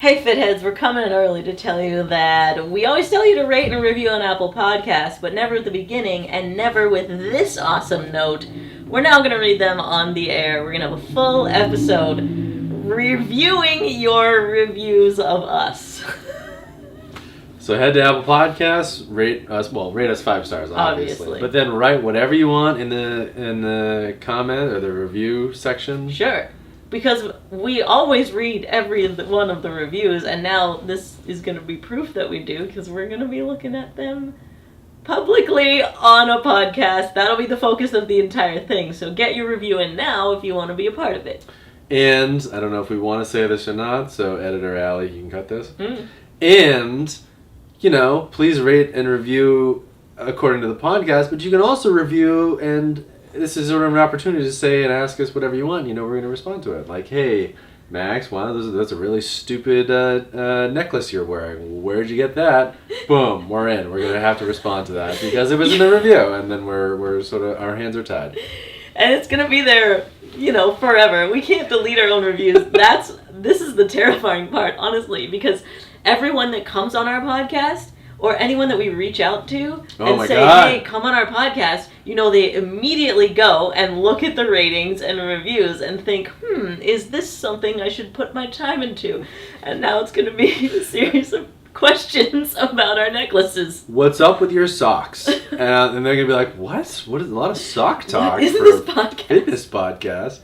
Hey Fitheads, we're coming in early to tell you that we always tell you to rate and review on Apple Podcasts, but never at the beginning and never with this awesome note. We're now going to read them on the air. We're going to have a full episode reviewing your reviews of us. So head to Apple Podcasts, rate us 5 stars, obviously. But then write whatever you want in the comment or the review section. Sure. Because we always read every one of the reviews, and now this is going to be proof that we do, because we're going to be looking at them publicly on a podcast. That'll be the focus of the entire thing, so get your review in now if you want to be a part of it. And, I don't know if we want to say this or not, so Editor Allie, you can cut this. And, please rate and review according to the podcast, but you can also review and... This is sort of an opportunity to say and ask us whatever you want. We're going to respond to it. Like, hey, Max, wow, that's a really stupid necklace you're wearing. Where'd you get that? Boom, we're in. We're going to have to respond to that because it was in the review, and then we're sort of, our hands are tied. And it's going to be there, forever. We can't delete our own reviews. This is the terrifying part, honestly, because everyone that comes on our podcast or anyone that we reach out to and say, hey, come on our podcast, they immediately go and look at the ratings and reviews and think, is this something I should put my time into? And now it's going to be a series of questions about our necklaces. What's up with your socks? And they're going to be like, what? What is a lot of sock talk Isn't for this a podcast? fitness podcast?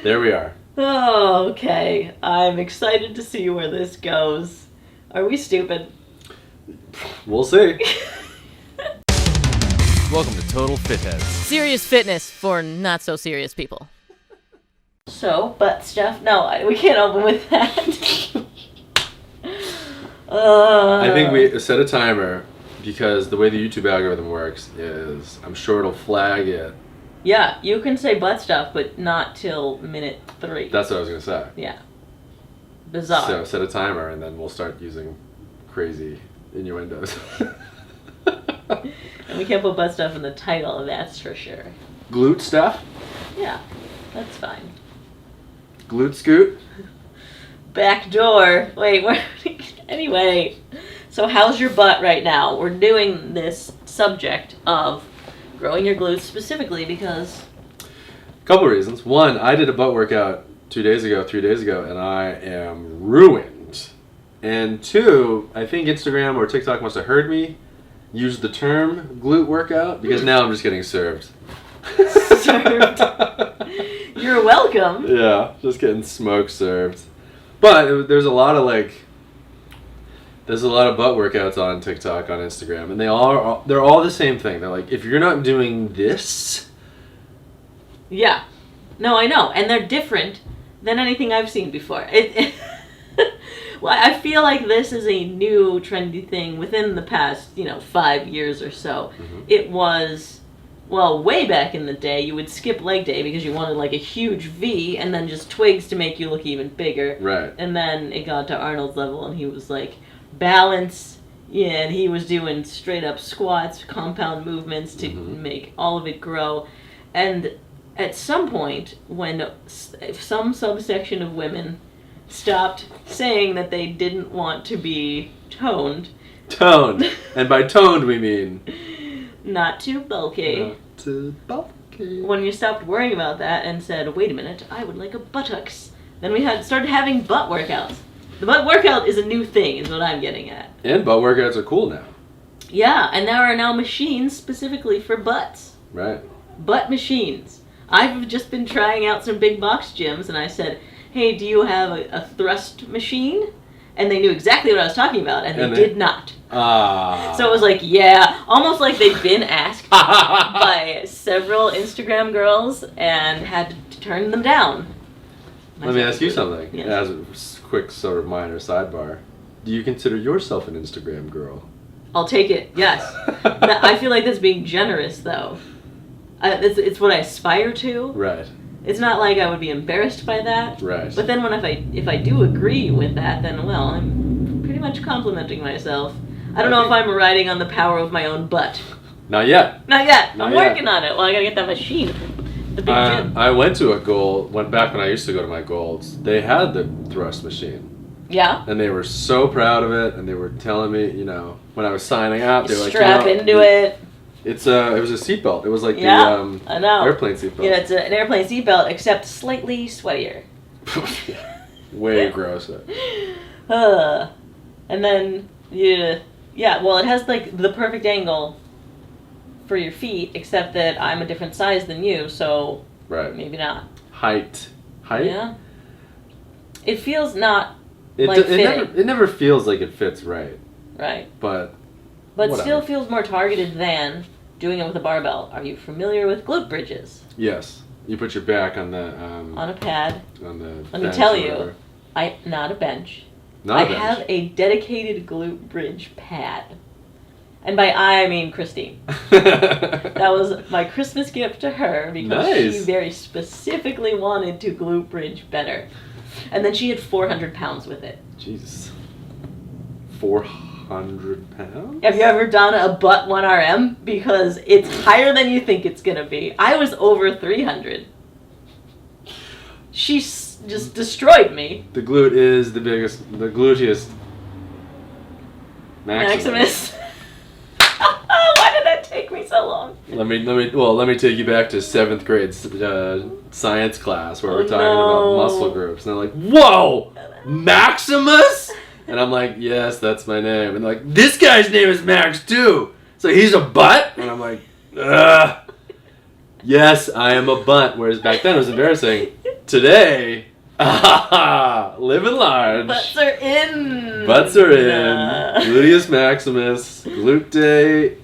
There we are. Oh, okay. I'm excited to see where this goes. Are we stupid? We'll see. Welcome to Total Fitheads. Serious fitness for not so serious people. So, butt stuff? No, we can't open with that. I think we set a timer because the way the YouTube algorithm works is I'm sure it'll flag it. Yeah, you can say butt stuff, but not till minute 3. That's what I was going to say. Yeah. Bizarre. So set a timer and then we'll start using crazy innuendos. And we can't put butt stuff in the title, that's for sure. Glute stuff? Yeah, that's fine. Glute scoot? Back door. Wait, anyway. So how's your butt right now? We're doing this subject of growing your glutes specifically because... A couple reasons. One, I did a butt workout 3 days ago, and I am ruined. And 2, I think Instagram or TikTok must have heard me use the term glute workout because now I'm just getting served. Served. You're welcome. Yeah, just getting smoke served. But there's a lot of butt workouts on TikTok, on Instagram, and they're all the same thing. They're like, if you're not doing this. Yeah. No, I know, and they're different than anything I've seen before. Well, I feel like this is a new trendy thing within the past, 5 years or so. Mm-hmm. It was, way back in the day, you would skip leg day because you wanted a huge V and then just twigs to make you look even bigger. Right. And then it got to Arnold's level and he was balance, and he was doing straight up squats, compound movements to make all of it grow. And at some point, when some subsection of women stopped saying that they didn't want to be toned. Toned. And by toned we mean... Not too bulky. Not too bulky. When you stopped worrying about that and said, wait a minute, I would like a buttocks. Then we started having butt workouts. The butt workout is a new thing, is what I'm getting at. And butt workouts are cool now. Yeah, and there are now machines specifically for butts. Right. Butt machines. I've just been trying out some big box gyms, and I said... hey, do you have a thrust machine? And they knew exactly what I was talking about, and they did not. So it was almost like they'd been asked by several Instagram girls and had to turn them down. Let me ask you something, yes. As a quick sort of minor sidebar. Do you consider yourself an Instagram girl? I'll take it, yes. I feel like that's being generous, though. It's what I aspire to. Right. It's not like I would be embarrassed by that. Right. But then if I do agree with that, then, I'm pretty much complimenting myself. I don't know if I'm riding on the power of my own butt. Not yet. Not yet. I'm working on it. Well, I gotta get that machine. The big gym. I went back when I used to go to my Golds. They had the thrust machine. Yeah. And they were so proud of it, and they were telling me, you know, when I was signing up, they were like, strap into it. It was a seatbelt. It was like I know. airplane seatbelt. Yeah, it's an airplane seatbelt, except slightly sweatier. Way grosser. And then well, it has like the perfect angle for your feet, except that I'm a different size than you, so maybe not. Height. Yeah. It feels not fitting. It never feels like it fits right. Right. But still feels more targeted than doing it with a barbell. Are you familiar with glute bridges? Yes. You put your back on the on a pad. On the Let me tell you, not a bench. I have a dedicated glute bridge pad. And by I mean Christine. That was my Christmas gift to her because she very specifically wanted to glute bridge better. And then she had 400 pounds with it. Jesus. 400 pounds? Have you ever done a butt 1RM? Because it's higher than you think it's going to be. I was over 300. She just destroyed me. The glute is the gluteus maximus. Why did that take me so long? Let me take you back to 7th grade science class where we're talking about muscle groups, and they're like, "Whoa, Maximus!" And I'm like, "Yes, that's my name." And they're like, "This guy's name is Max too, so he's a butt." And I'm like, "Ugh, yes, I am a butt." Whereas back then it was embarrassing. Today, living large. Butts are in. Gluteus maximus, glute day,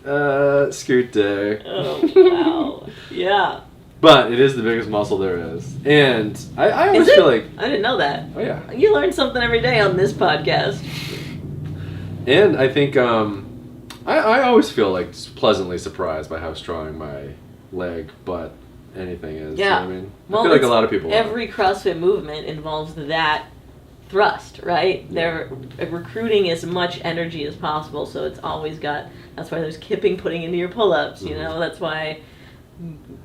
scoot day. Oh, wow. Yeah. But it is the biggest muscle there is. And I always feel like... I didn't know that. Oh, yeah. You learn something every day on this podcast. And I think I always feel like pleasantly surprised by how strong my leg, butt, anything is. Yeah. You know what I mean? I feel like a lot of people every CrossFit movement involves that thrust, right? They're recruiting as much energy as possible, so it's always got... That's why there's kipping putting into your pull-ups, you know? That's why...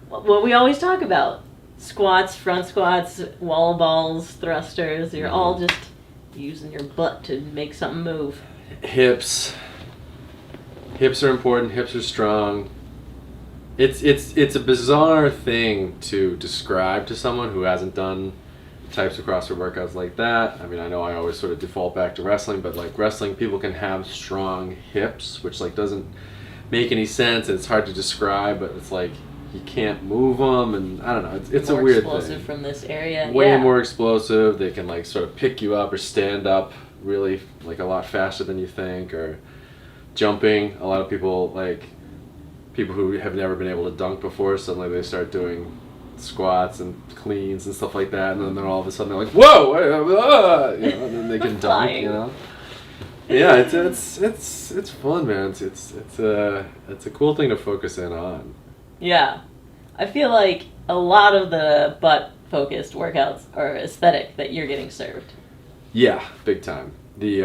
What we always talk about. Squats, front squats, wall balls, thrusters. You're all just using your butt to make something move. Hips are important. Hips are strong. It's a bizarre thing to describe to someone who hasn't done types of CrossFit workouts like that. I mean, I know I always sort of default back to wrestling, but like wrestling, people can have strong hips, which like doesn't make any sense, and it's hard to describe, but it's like you can't move them, and I don't know. It's a weird thing. More explosive from this area. Way more explosive. They can like sort of pick you up or stand up really like a lot faster than you think, or jumping. A lot of people who have never been able to dunk before, suddenly they start doing squats and cleans and stuff like that, and then all of a sudden they're like, whoa, you know, and then they can dunk, you know. Yeah, it's fun, man. It's a cool thing to focus in on. Yeah, I feel like a lot of the butt-focused workouts are aesthetic that you're getting served. Yeah, big time. The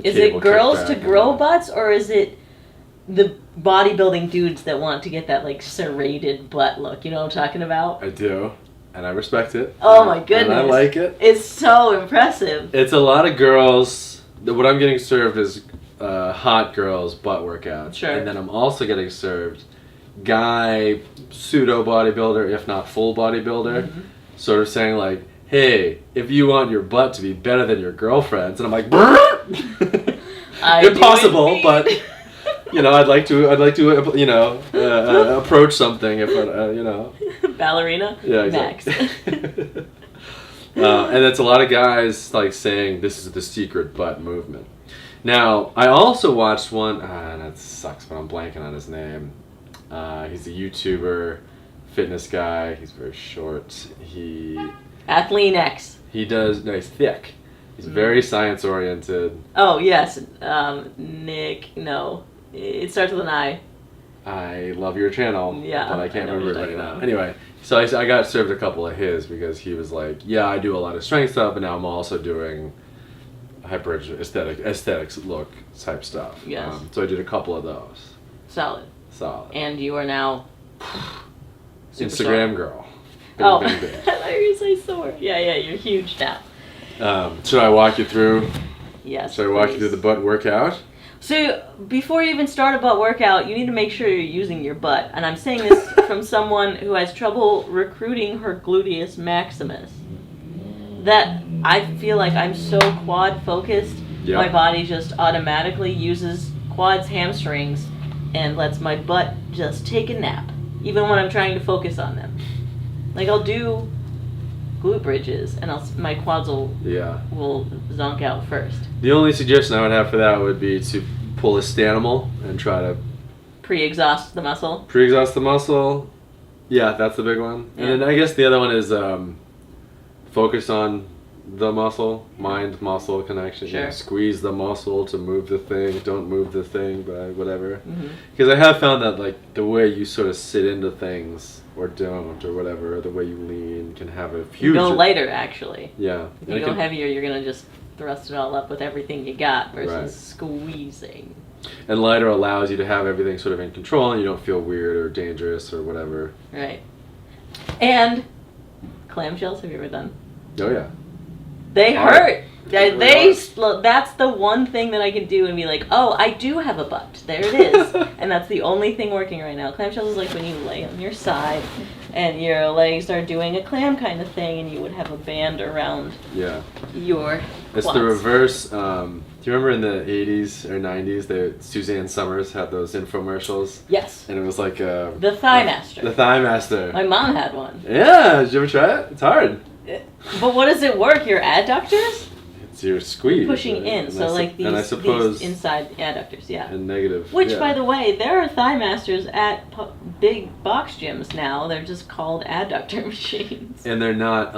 is it girls to grow butts, or is it the bodybuilding dudes that want to get that like serrated butt look? You know what I'm talking about? I do, and I respect it. Oh my goodness, and I like it. It's so impressive. It's a lot of girls. What I'm getting served is hot girls butt workouts, sure. And then I'm also getting served guy pseudo bodybuilder, if not full bodybuilder, sort of saying like, "Hey, if you want your butt to be better than your girlfriend's," and I'm like, impossible, but. You know, I'd like to, you know, approach something if, you know. Ballerina? Yeah, exactly. Max. And it's a lot of guys, like, saying this is the secret butt movement. Now, I also watched one, that sucks, but I'm blanking on his name. He's a YouTuber, fitness guy. He's very short. Athlean X. He's thick. He's very science-oriented. Oh, yes. Nick, no. It starts with an I. I love your channel, yeah, but I can't remember it right now. Anyway, so I got served a couple of his because he was like, "Yeah, I do a lot of strength stuff, but now I'm also doing aesthetics look type stuff." Yes. So I did a couple of those. Solid. And you are now Instagram girl. Big. I thought you were going to say sore. Yeah, you're huge now. Should I walk you through? Yes. Should I walk you through the butt workout? So before you even start a butt workout, you need to make sure you're using your butt. And I'm saying this from someone who has trouble recruiting her gluteus maximus. That I feel like I'm so quad focused, my body just automatically uses quads, hamstrings, and lets my butt just take a nap, even when I'm trying to focus on them. Like I'll do glute bridges, and my quads will zonk out first. The only suggestion I would have for that would be to pull a Stanimal and try to pre-exhaust the muscle. Pre-exhaust the muscle. Yeah, that's the big one. Yeah. And then I guess the other one is focus on the muscle, mind-muscle connection. Sure. You know, squeeze the muscle to move the thing. Don't move the thing by whatever. Because I have found that like the way you sort of sit into things or don't or whatever, the way you lean can have a huge... You go lighter, actually. Yeah. If you go heavier, you're going to just thrust it all up with everything you got versus squeezing. And lighter allows you to have everything sort of in control and you don't feel weird or dangerous or whatever. Right. And clamshells, have you ever done? Oh, yeah. They hurt. That's the one thing that I can do and be like, oh, I do have a butt. There it is. And that's the only thing working right now. Clamshells is like when you lay on your side and your legs are doing a clam kind of thing and you would have a band around your It's quads. the reverse. Do you remember in the 80s or 90s, Suzanne Summers had those infomercials? Yes. And it was like... the Thigh Master. The Thigh Master. My mom had one. Yeah, did you ever try it? It's hard. But what does it work? Your adductors? It's your squeeze. Pushing in, so like these inside adductors, And negative. Which, by the way, there are Thigh Masters at big box gyms now. They're just called adductor machines. And they're not,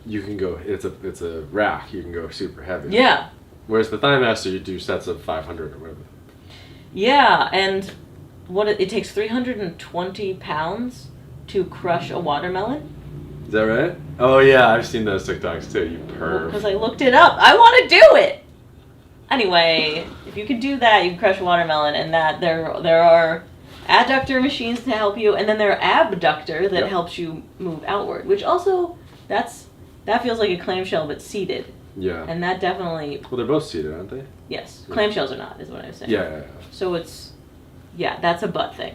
you can go, it's a rack, you can go super heavy. Yeah. Whereas the Thigh Master, you do sets of 500 or whatever. Yeah, and it takes 320 pounds to crush a watermelon. Is that right? Oh yeah, I've seen those TikToks too, you perv. Because I looked it up. I want to do it! Anyway, if you can do that, you can crush a watermelon, and that there are adductor machines to help you, and then there are abductor that helps you move outward, which also, that feels like a clamshell but seated. Yeah. And that definitely... Well, they're both seated, aren't they? Yes. Clamshells are not, is what I was saying. Yeah. So it's... Yeah, that's a butt thing.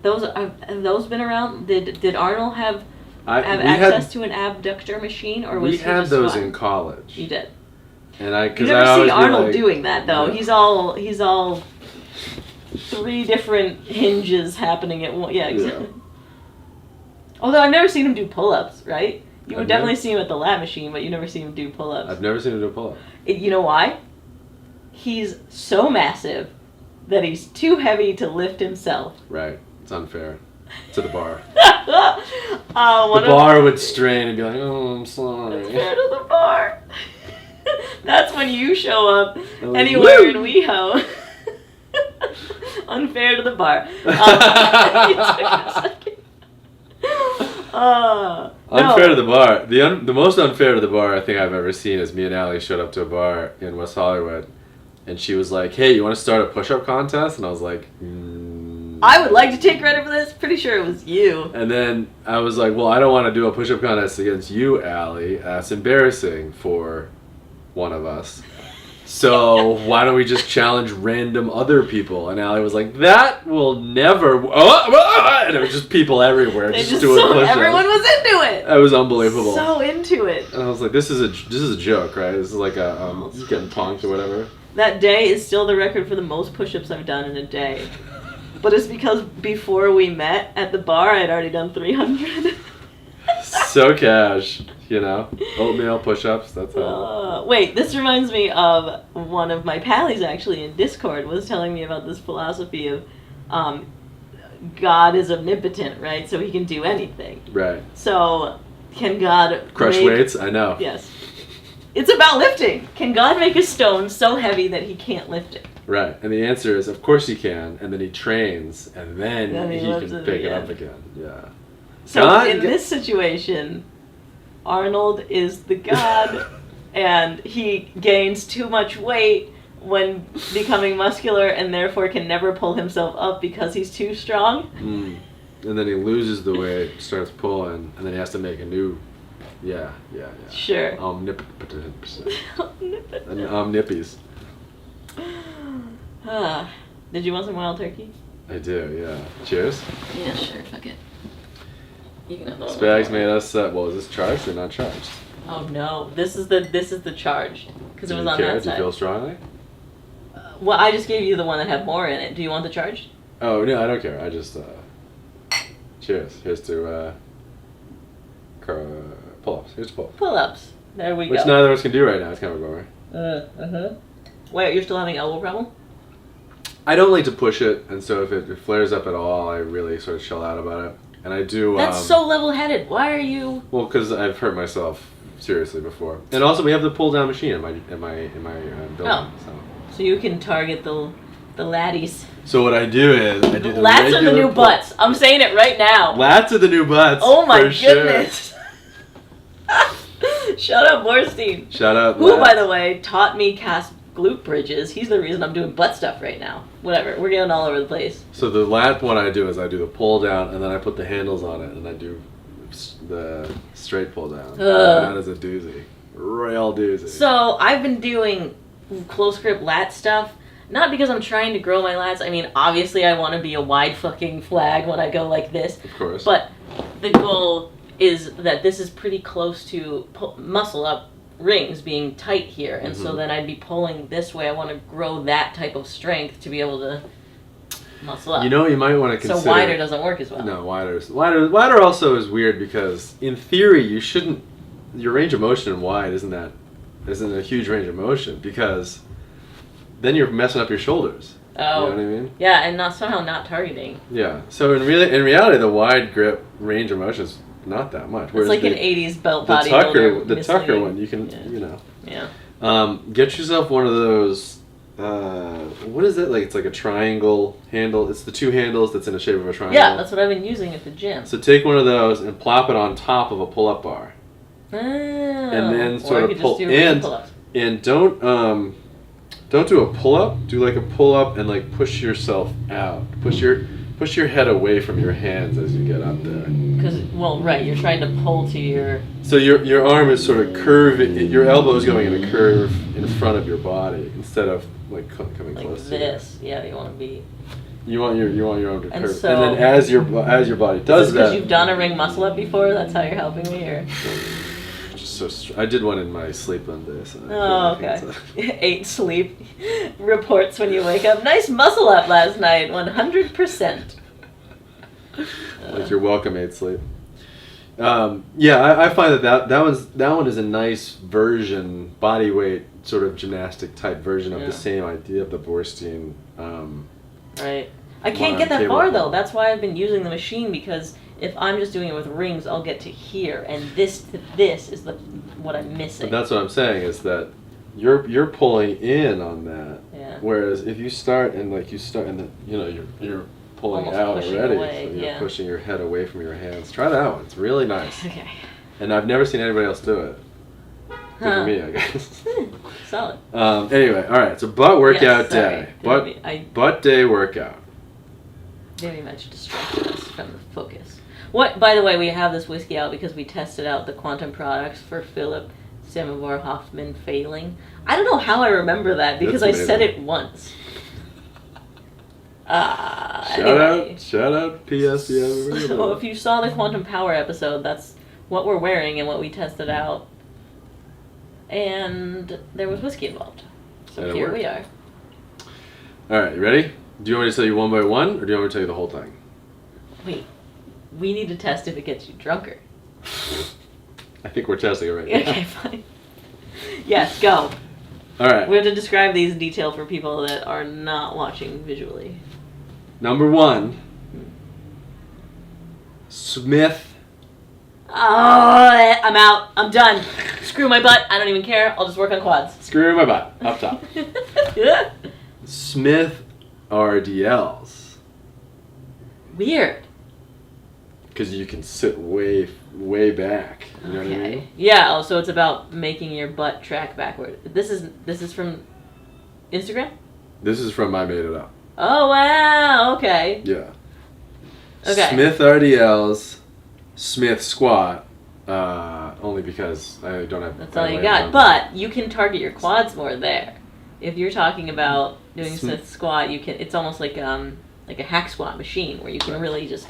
Have those been around? Did Arnold have access to an abductor machine, or was we he had just those fun? In college? You did. And I you never see Arnold doing that though. Yeah. He's all 3 different hinges happening at once. Yeah, exactly. Yeah. Although I've never seen him do pull-ups, right? You would definitely see him at the lat machine, but you never see him do pull-ups. I've never seen him do a pull-up. You know why? He's so massive that he's too heavy to lift himself. Right. It's unfair. To the bar. The bar would strain and be like, oh, I'm sorry. Unfair to the bar. That's when you show up anywhere in WeHo. Unfair to the bar. Unfair to the bar. The most unfair to the bar I think I've ever seen is me and Allie showed up to a bar in West Hollywood, and she was like, "Hey, you want to start a push-up contest?" And I was like, I would like to take credit for this. Pretty sure it was you. And then I was like, "Well, I don't want to do a push-up contest against you, Allie. That's embarrassing for one of us. So why don't we just challenge random other people?" And Allie was like, "That will never." And there were just people everywhere just doing push-ups. Everyone was into it. That was unbelievable. So into it. And I was like, "This is a joke, right? This is like a getting punked or whatever." That day is still the record for the most push-ups I've done in a day. But it's because before we met at the bar, I had already done 300. So cash, oatmeal push-ups. That's how. Wait, this reminds me of one of my pallies actually in Discord was telling me about this philosophy of God is omnipotent, right? So he can do anything. Right. So can God crush weights? I know. Yes. It's about lifting. Can God make a stone so heavy that he can't lift it? Right. And the answer is, of course he can. And then he trains, and then he can pick it up again. Yeah. So in this situation, Arnold is the god, and he gains too much weight when becoming muscular, and therefore can never pull himself up because he's too strong. And then he loses the weight, starts pulling, and then he has to make a new Yeah. Sure. Omnipotent. Omnippies. Did you want some wild turkey? I do, yeah. Cheers. Yeah, sure. Fuck it. You can have the Spags made us. Well, is this charged or not charged? Oh no, this is the charge because it was on that side. Do you feel strongly? Well, I just gave you the one that had more in it. Do you want the charged? Oh no, I don't care. I just cheers. Here's to pull-ups. Here's to pull-ups. Pull-ups. There we go. Which neither of us can do right now. It's kind of a bummer. Wait, you're still having elbow problem? I don't like to push it, and so if it flares up at all, I really sort of chill out about it. And I do. That's so level-headed. Why are you? Well, because I've hurt myself seriously before, and also we have the pull-down machine in my building. Oh. So you can target the laddies. So what I do is I do the lats are the new butts. I'm saying it right now. Lats are the new butts. Oh my goodness. Sure. Shout out Borstein. Shout out. Who, by the way, taught me cast glute bridges. He's the reason I'm doing butt stuff right now. Whatever. We're getting all over the place. So the lat one I do is I do the pull down and then I put the handles on it and I do the straight pull down. That is a doozy. Real doozy. So I've been doing close grip lat stuff. Not because I'm trying to grow my lats. I mean, obviously I want to be a wide fucking flag when I go like this. Of course. But the goal is that this is pretty close to muscle up rings being tight here. And so then I'd be pulling this way. I want to grow that type of strength to be able to muscle up. You know, you might want to consider... So wider doesn't work as well. No, wider also is weird because in theory you shouldn't... Your range of motion in wide isn't a huge range of motion because then you're messing up your shoulders. Oh. You know what I mean? Yeah, and somehow not targeting. Yeah. So in reality, the wide grip range of motion is not that much. It's like an 80s belt bodybuilder. The Tucker one, you can, Yeah. Get yourself one of those, what is it? Like, it's like a triangle handle. It's the two handles that's in the shape of a triangle. Yeah, that's what I've been using at the gym. So take one of those and plop it on top of a pull-up bar. Oh. And then sort of pull, and don't do a pull-up. Do like a pull-up and like push yourself out. Push your head away from your hands as you get up there. Because, right, you're trying to pull to your... So your arm is sort of curving, your elbow is going in a curve in front of your body instead of like coming like close this. to Yeah, you want to be... You want your arm to and curve. So, and then as your body does that... Because you've done a ring muscle up before? That's how you're helping me? Or... I did one in my sleep one day. So okay. 8 sleep reports when you wake up. Nice muscle up last night, 100%. Like your welcome 8 sleep. I find that one is a nice version, body weight sort of gymnastic type version of the same idea of the Borstein. Right. I can't get that far though. That's why I've been using the machine because if I'm just doing it with rings, I'll get to here, and this to this is what I'm missing. But that's what I'm saying is that you're pulling in on that. Yeah. Whereas if you start and you're pulling almost out pushing already, away, so you're pushing your head away from your hands. Try that one. It's really nice. Okay. And I've never seen anybody else do it. Good for me, I guess. Solid. Anyway, all right. So butt workout day. Butt day workout. Very much distracted us from the focus. What, by the way, we have this whiskey out because we tested out the quantum products for Philip Samovar Hoffman failing. I don't know how I remember that because I said it once. Shout out PSC. So if you saw the Quantum Power episode, that's what we're wearing and what we tested out. And there was whiskey involved. So here we are. Alright, you ready? Do you want me to tell you one by one, or do you want me to tell you the whole thing? Wait, we need to test if it gets you drunker. I think we're testing it right now. Okay, fine. Yes, go. Alright. We have to describe these in detail for people that are not watching visually. Number 1. Smith. Oh, I'm out. I'm done. Screw my butt. I don't even care. I'll just work on quads. Screw my butt. Up top. Smith RDLs. Weird. Because you can sit way back. You know what I mean? Yeah. So it's about making your butt track backward. This is from Instagram? This is from I Made It Up. Oh wow. Okay. Yeah. Okay. Smith RDLs, Smith squat. only because I don't have. That's all you got. But you can target your quads more there. If you're talking about doing Smith squat, you can. It's almost like a hack squat machine where you can really just,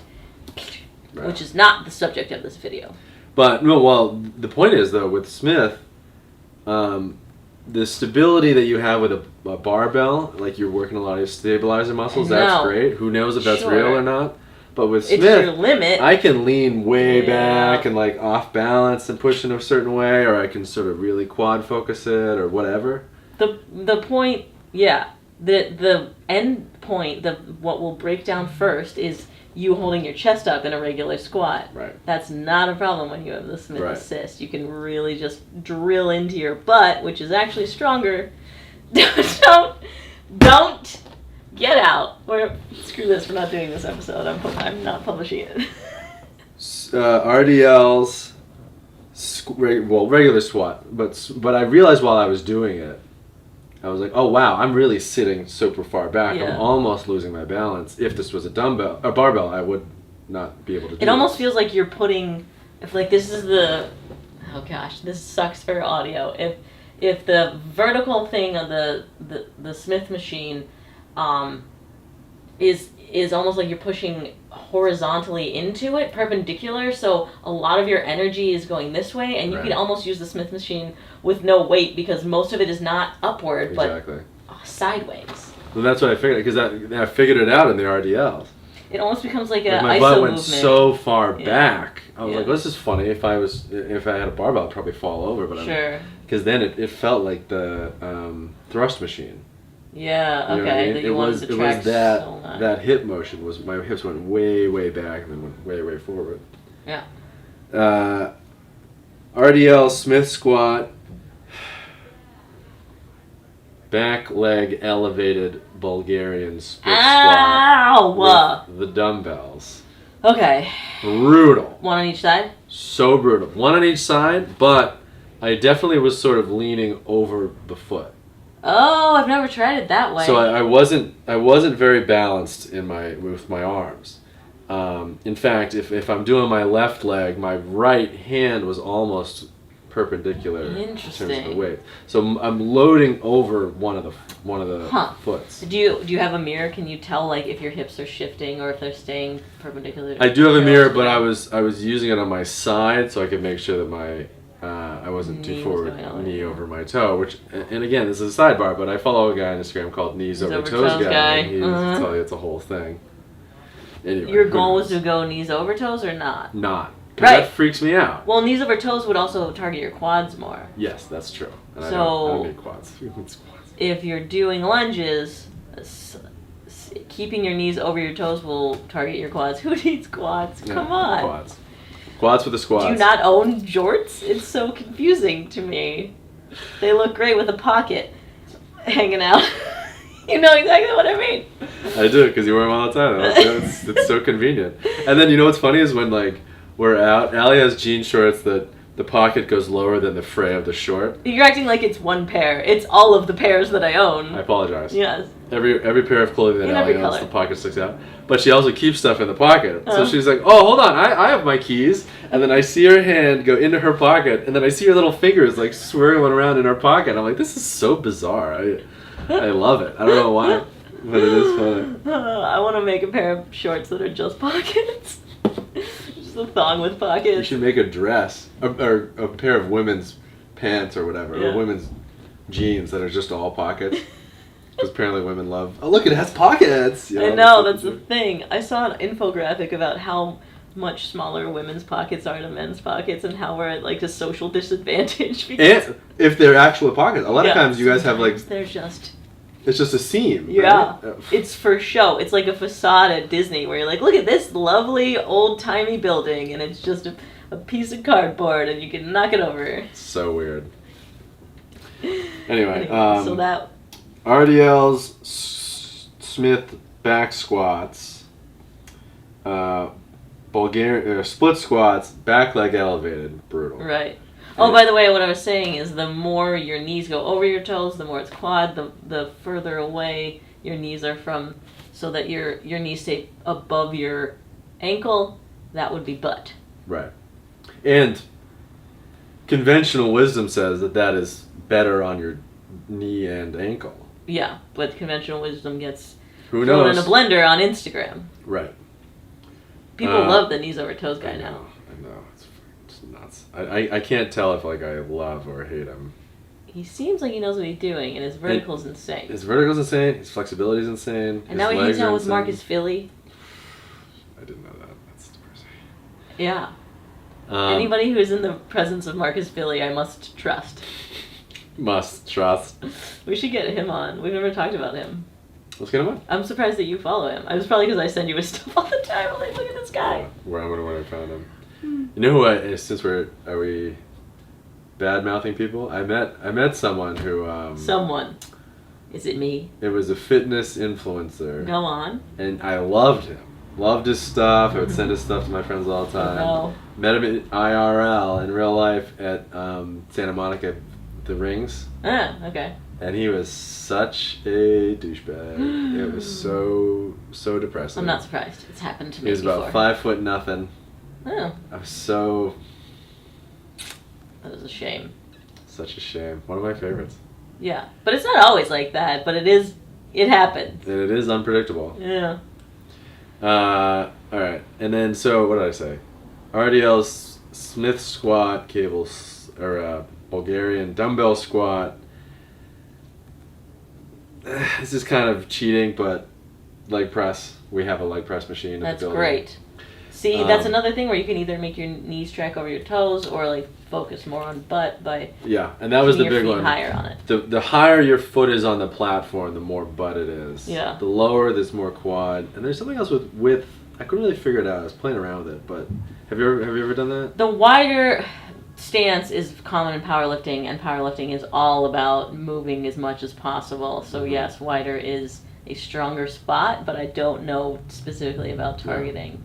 which is not the subject of this video. But no, well, the point is though with Smith, the stability that you have with a barbell, like you're working a lot of your stabilizer muscles, that's great. Who knows if that's real or not? But with Smith, it's your limit. I can lean way back and like off balance and push in a certain way, or I can sort of really quad focus it or whatever. The point, the end point, what will break down first is you holding your chest up in a regular squat. Right. That's not a problem when you have the Smith assist. You can really just drill into your butt, which is actually stronger. Don't get out. Or screw this. We're not doing this episode. I'm not publishing it. RDLs, regular squat, but I realized while I was doing it, I was like, oh wow, I'm really sitting super far back. I'm almost losing my balance. If this was a barbell, I would not be able to do it. It almost feels like you're putting, if like this is the, oh gosh, this sucks for audio. If the vertical thing of the Smith machine is almost like you're pushing horizontally into it, perpendicular, so a lot of your energy is going this way, and you can almost use the Smith machine with no weight because most of it is not upward, but sideways. Well, that's what I figured, because I figured it out in the RDLs. It almost becomes like a my ISO butt went movement. so far back. I was like, well, this is funny. If I had a barbell, I'd probably fall over, but because then it felt like the thrust machine. Yeah, you know okay. I mean? That you wanted to track so much. That hip motion was my hips went way back and then went way forward. Yeah. RDL Smith squat, back leg elevated Bulgarian split squat with the dumbbells. Okay. Brutal. One on each side? So brutal. One on each side, but I definitely was sort of leaning over the foot. Oh, I've never tried it that way. So I wasn't very balanced with my arms. In fact, if I'm doing my left leg, my right hand was almost perpendicular in terms of the weight. So I'm loading over one of the foots. Do you have a mirror? Can you tell like if your hips are shifting or if they're staying perpendicular? I do have a mirror, but I was using it on my side so I could make sure that I wasn't too forward, knee over my toe. Which, and again, this is a sidebar, but I follow a guy on Instagram called Knees Over Toes Guy. And he'll tell you it's a whole thing. Anyway, your goal was to go knees over toes or not? Not. Because that freaks me out. Well, knees over toes would also target your quads more. Yes, that's true. And so I don't need quads. If you're doing lunges, keeping your knees over your toes will target your quads. Who needs quads? Come on. Quads for the squats. Do you not own jorts? It's so confusing to me. They look great with a pocket hanging out. You know exactly what I mean. I do, because you wear them all the time. It's so convenient. And then you know what's funny is when like we're out, Allie has jean shorts that the pocket goes lower than the fray of the short. You're acting like it's one pair. It's all of the pairs that I own. I apologize. Yes. Every pair of clothing that Allie owns, the pocket sticks out. But she also keeps stuff in the pocket. So she's like, oh, hold on, I have my keys. And then I see her hand go into her pocket, and then I see her little fingers like swirling around in her pocket. I'm like, this is so bizarre. I love it. I don't know why, but it is funny. I want to make a pair of shorts that are just pockets. Just a thong with pockets. You should make a dress, or a pair of women's pants or whatever, or women's jeans that are just all pockets. Because apparently women love, oh look, it has pockets! You know, I know, that's the thing. I saw an infographic about how much smaller women's pockets are than men's pockets and how we're at like a social disadvantage. And if they're actual pockets. A lot of times you guys have like... They're just... It's just a seam. Yeah. Right? It's for show. It's like a facade at Disney where you're like, look at this lovely old-timey building and it's just a piece of cardboard and you can knock it over. So weird. Anyway, so that... RDLs, Smith back squats, Bulgarian split squats, back leg elevated, brutal. Right. Oh, by the way, what I was saying is the more your knees go over your toes, the more it's quad, the further away your knees are from, so that your knees stay above your ankle, that would be butt. Right. And conventional wisdom says that is better on your knee and ankle. Yeah, but conventional wisdom gets Who thrown knows? in a blender on Instagram. Right. People love the knees over toes guy now. I know. It's nuts. I can't tell if like I love or hate him. He seems like he knows what he's doing, and his vertical's insane. His vertical's insane. His flexibility's insane. And now he hangs out with Marcus Philly. I didn't know that. That's depressing. Yeah. Anybody who is in the presence of Marcus Philly, I must trust. Must trust. We should get him on. We've never talked about him. Let's get him on. I'm surprised that you follow him. I was probably because I send you his stuff all the time. I'm like, look at this guy. Yeah, where I wonder when I found him. You know who since are we bad mouthing people? I met someone who Someone. Is it me? It was a fitness influencer. Go on. And I loved him. Loved his stuff. I would send his stuff to my friends all the time. Oh. Met him in IRL in real life at Santa Monica, the Rings. Ah, okay. And he was such a douchebag. It was so depressing. I'm not surprised. It's happened to me He was before. about 5'0". Oh. I was so... That is a shame. Such a shame. One of my favorites. Yeah. But it's not always like that, but it happens. And it is unpredictable. Yeah. Alright. And then, so, what did I say? RDL's Smith squat, cables, or Bulgarian dumbbell squat. This is kind of cheating, but leg press. We have a leg press machine in the That's building. great. See, that's another thing where you can either make your knees track over your toes or like focus more on butt by Yeah, and that was the keeping big your feet one. higher on it. The higher your foot is on the platform, the more butt it is. Yeah. The lower, there's more quad. And there's something else with width. I couldn't really figure it out. I was playing around with it, but have you ever done that? The wider stance is common in powerlifting, and powerlifting is all about moving as much as possible. So yes, wider is a stronger spot, but I don't know specifically about targeting.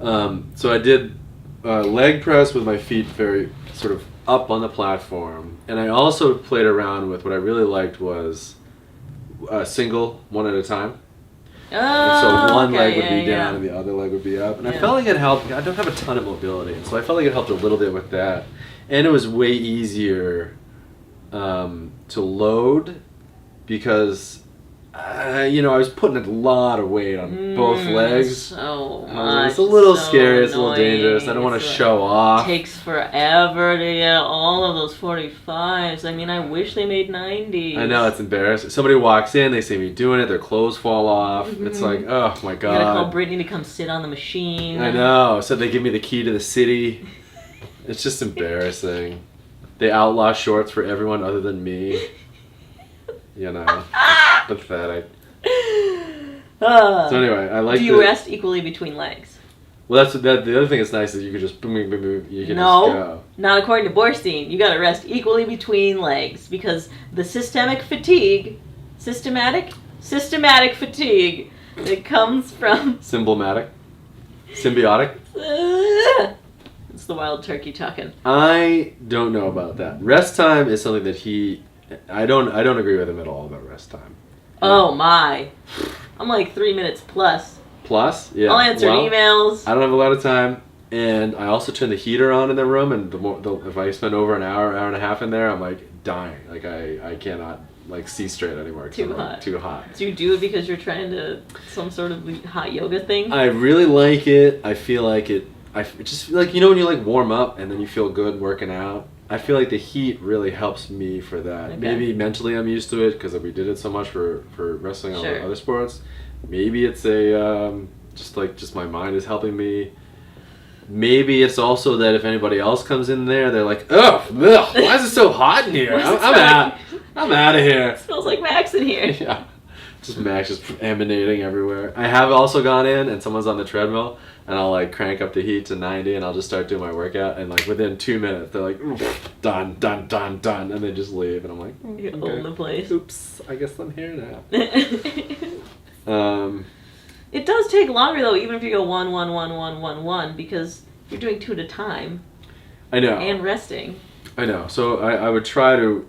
So I did leg press with my feet very sort of up on the platform, and I also played around with what I really liked was single, one at a time. And so one leg would be down and the other leg would be up. And I felt like it helped. I don't have a ton of mobility, so I felt like it helped a little bit with that. And it was way easier to load because, I was putting a lot of weight on both legs. So much. It's a little so scary. It's a little annoying. dangerous. I don't want to show off. It takes forever to get all of those 45s. I mean, I wish they made 90s. I know, it's embarrassing. Somebody walks in, they see me doing it, their clothes fall off. It's like, oh my god. You gotta call Brittany to come sit on the machine. I know. So they give me the key to the city. It's just embarrassing. They outlaw shorts for everyone other than me. Pathetic. So anyway, I like. Do you rest equally between legs? Well, the other thing that's nice is you can just boom, boom, boom, you can just go. Not according to Borstein. You gotta rest equally between legs because the systematic fatigue that comes from Symbiotic. It's the wild turkey talking. I don't know about that. Rest time is something that I don't agree with him at all about rest time. Oh my. I'm like 3 minutes plus. Plus? Yeah. I'll answer emails. I don't have a lot of time, and I also turn the heater on in the room, and if I spend over an hour and a half in there, I'm like dying. Like I cannot like see straight anymore. Too hot. Too hot. Do you do it because you're trying to some sort of hot yoga thing? I really like it. I feel like it. I just feel like when you like warm up and then you feel good working out. I feel like the heat really helps me for that. Okay. Maybe mentally I'm used to it because we did it so much for wrestling and other sports. Maybe it's just my mind is helping me. Maybe it's also that if anybody else comes in there, they're like, ugh, why is it so hot in here? I'm out of here. It smells like Max in here. Yeah. Just Max just emanating everywhere. I have also gone in and someone's on the treadmill and I'll like crank up the heat to 90 and I'll just start doing my workout and like within 2 minutes they're like done and they just leave and I'm like you own the place. Oops, I guess I'm here now. It does take longer though, even if you go 1 1 1 1 1 1 because you're doing 2 at a time. I know. And resting. I know. So I would try to,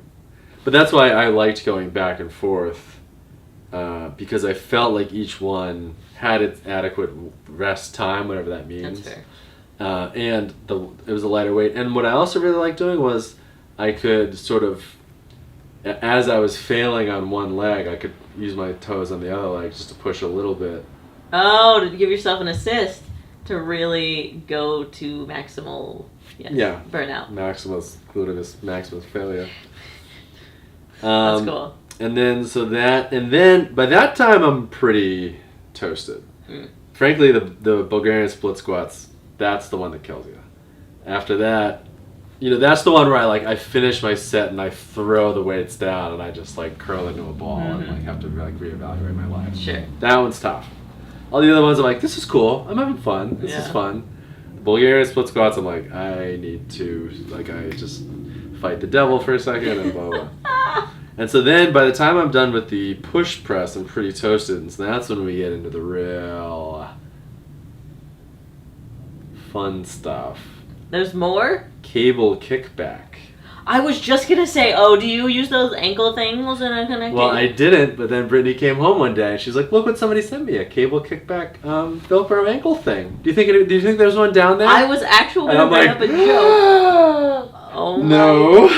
but that's why I liked going back and forth. Because I felt like each one had its adequate rest time, whatever that means. That's fair. and it was a lighter weight. And what I also really liked doing was I could sort of, as I was failing on one leg, I could use my toes on the other leg just to push a little bit. Oh, to give yourself an assist to really go to maximal burnout. Maximus failure. That's cool. And then by that time I'm pretty toasted. Frankly, the Bulgarian split squats, that's the one that kills you. After that, that's the one where I finish my set and I throw the weights down and I just curl into a ball and have to reevaluate my life. Sure. That one's tough. All the other ones I'm like, this is cool. I'm having fun. This is fun. Bulgarian split squats, I'm like, I need to I just fight the devil for a second and blah blah. And so then by the time I'm done with the push press, I'm pretty toasted, and so that's when we get into the real fun stuff. There's more? Cable kickback. I was just going to say, do you use those ankle things in a connecting? Well, I didn't, but then Brittany came home one day and she's like, look what somebody sent me, a cable kickback Velcro ankle thing. Do you think there's one down there? I was actually going to bring up a joke. Oh no.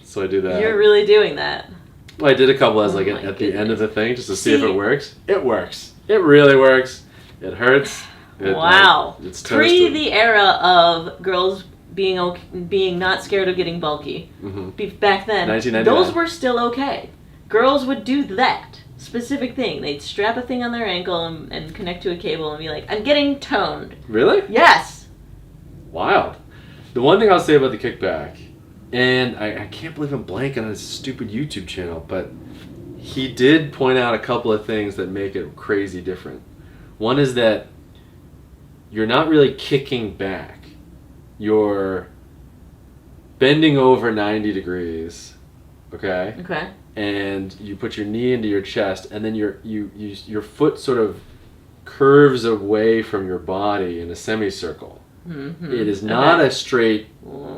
So I do that. You're really doing that. Well, I did a couple as at the end of the thing just to see if it works. It works. It really works. It hurts. Wow. It's Pre the era of girls being not scared of getting bulky. Mm-hmm. Back then, 1999. those were still okay. Girls would do that specific thing. They'd strap a thing on their ankle and connect to a cable and be like, I'm getting toned. Really? Yes. Wild. The one thing I'll say about the kickback, and I can't believe I'm blanking on his stupid YouTube channel, but he did point out a couple of things that make it crazy different. One is that you're not really kicking back. You're bending over 90 degrees, okay? Okay. And you put your knee into your chest, and then your foot sort of curves away from your body in a semicircle. Mm-hmm. It is not a straight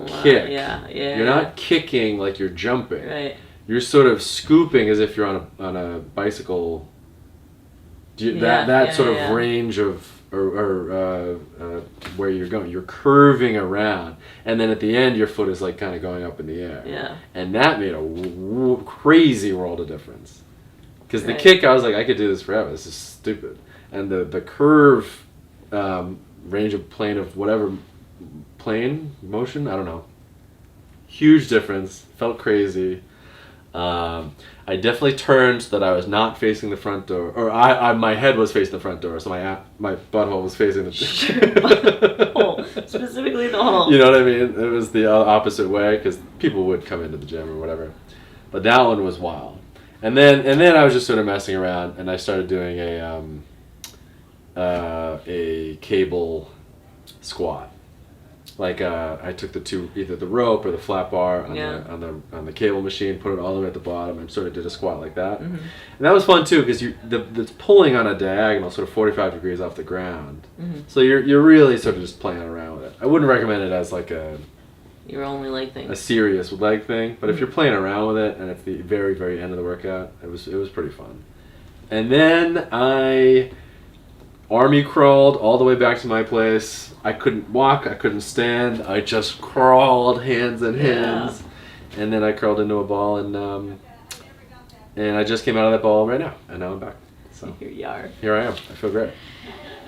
kick. You're not kicking like you're jumping. Right. You're sort of scooping as if you're on a bicycle. That sort of range of or where you're going. You're curving around, and then at the end, your foot is kind of going up in the air. Yeah. And that made a crazy world of difference. Because the kick, I was like, I could do this forever. This is stupid. And the curve, range of plane of whatever plane motion, I don't know. Huge difference. Felt crazy. I definitely turned so that I was not facing the front door, or my head was facing the front door, so my butthole was facing the butthole, specifically the hole. You know what I mean? It was the opposite way because people would come into the gym or whatever. But that one was wild. And then I was just sort of messing around, and I started doing a cable squat. I took either the rope or the flat bar on the cable machine, put it all the way at the bottom, and sort of did a squat like that. Mm-hmm. And that was fun too because it's pulling on a diagonal, sort of 45 degrees off the ground. Mm-hmm. So you're really sort of just playing around with it. I wouldn't recommend it as your only leg thing, a serious leg thing. But if you're playing around with it and it's the very very end of the workout, it was pretty fun. And then I army crawled all the way back to my place. I couldn't walk, I couldn't stand, I just crawled hands and hands. And then I curled into a ball and I just came out of that ball right now, and now I'm back. So here you are. Here I am. I feel great.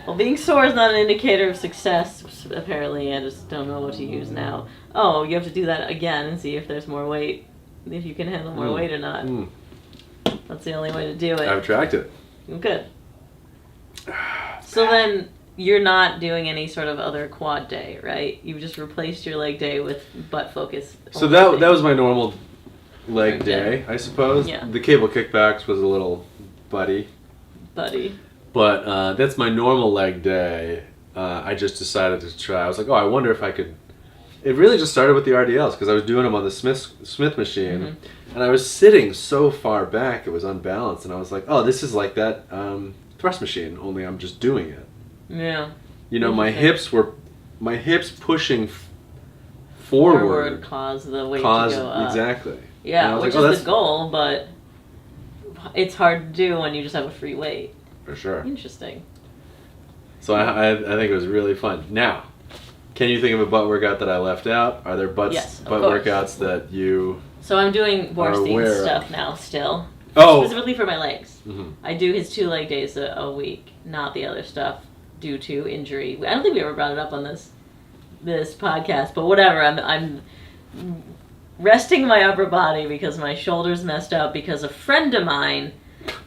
Well, being sore is not an indicator of success, apparently. I just don't know what to use now. Oh, you have to do that again and see if there's more weight, if you can handle more weight or not. That's the only way to do it. I've tracked it. Good. So then you're not doing any sort of other quad day, right? You've just replaced your leg day with butt focus. So that was my normal leg day, I suppose. Yeah. The cable kickbacks was a little buddy. But that's my normal leg day. I just decided to try. I was like, I wonder if I could. It really just started with the RDLs because I was doing them on the Smith machine, and I was sitting so far back it was unbalanced, and I was like, this is like that thrust machine, only I'm just doing it. Yeah. My hips pushing forward caused the weight to go up. Exactly. Yeah, which is the goal, but it's hard to do when you just have a free weight. For sure. Interesting. So I think it was really fun. Now, Can you think of a butt workout that I left out? Are there butt Yes, of workouts that you So I'm doing aware Borstein's of? stuff now still. Oh! Specifically for my legs. Mm-hmm. I do his 2 leg days a week, not the other stuff due to injury. I don't think we ever brought it up on this podcast, but whatever. I'm resting my upper body because my shoulder's messed up because a friend of mine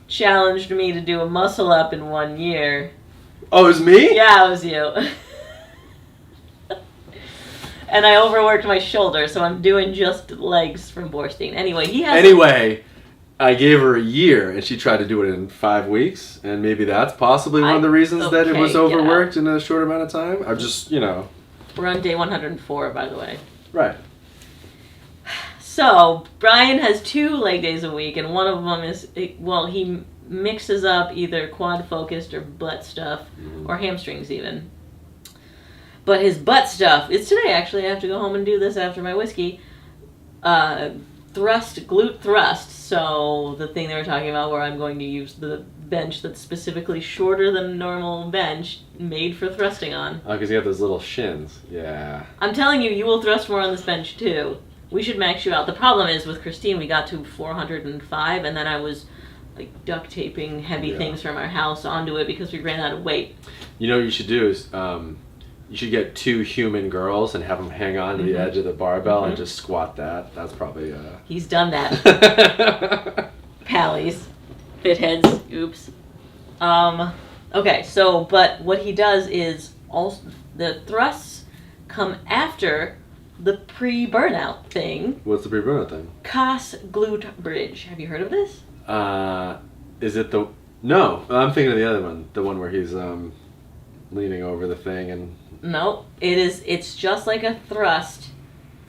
challenged me to do a muscle up in 1 year. Oh, it was me? Yeah, it was you. And I overworked my shoulder, so I'm doing just legs from Borstein. Anyway, I gave her a year, and she tried to do it in 5 weeks, and maybe that's possibly one of the reasons that it was overworked in a short amount of time. I'm just, We're on day 104, by the way. Right. So, Brian has 2 leg days a week, and one of them is, he mixes up either quad-focused or butt stuff, or hamstrings even. But his butt stuff, it's today actually, I have to go home and do this after my whiskey, glute thrust, so the thing they were talking about where I'm going to use the bench that's specifically shorter than normal bench, made for thrusting on. Oh, because you have those little shins, yeah. I'm telling you, you will thrust more on this bench too. We should max you out. The problem is with Christine, we got to 405, and then I was like duct taping heavy things from our house onto it because we ran out of weight. You know what you should do is, you should get 2 human girls and have them hang on to the edge of the barbell and just squat that. That's probably... He's done that. Pallies. Fitheads. Oops. Okay, so, but what he does is, also the thrusts come after the pre-burnout thing. What's the pre-burnout thing? COS Glute Bridge. Have you heard of this? Is it the... No, I'm thinking of the other one. The one where he's leaning over the thing and... No, it's just like a thrust,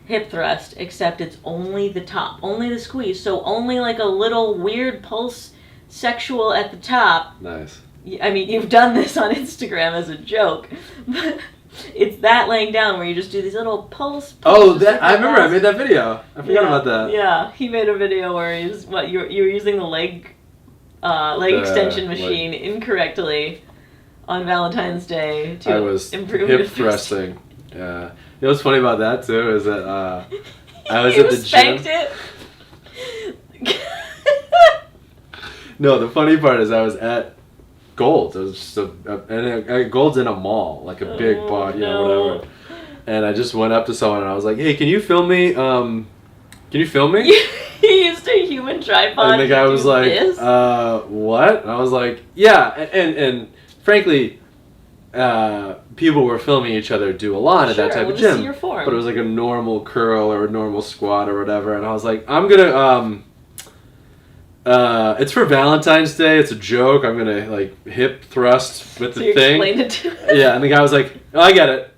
hip thrust, except it's only the top, only the squeeze, so only like a little weird pulse sexual at the top. Nice. I mean, you've done this on Instagram as a joke, but it's that laying down where you just do these little pulse. Oh, that I remember. I made that video. I forgot about that. Yeah, he made a video where he's you were using the leg extension machine incorrectly on Valentine's Day to improve hip thrusting. Yeah. You know what's funny about that too is that I was at the spanked gym. It. No, the funny part is I was at Gold's. It was just and Gold's in a mall, like a big bar, whatever. And I just went up to someone and I was like, "Hey, can you film me? Can you film me?" He used a human tripod. And the guy was like, this? "What?" And I was like, "Yeah." And frankly, people were filming each other do a lot at that type of gym. But it was like a normal curl or a normal squat or whatever. And I was like, I'm gonna it's for Valentine's Day. It's a joke. I'm gonna like hip thrust with the thing. Explained it to him. Yeah, and the guy was like, "Oh, I get it."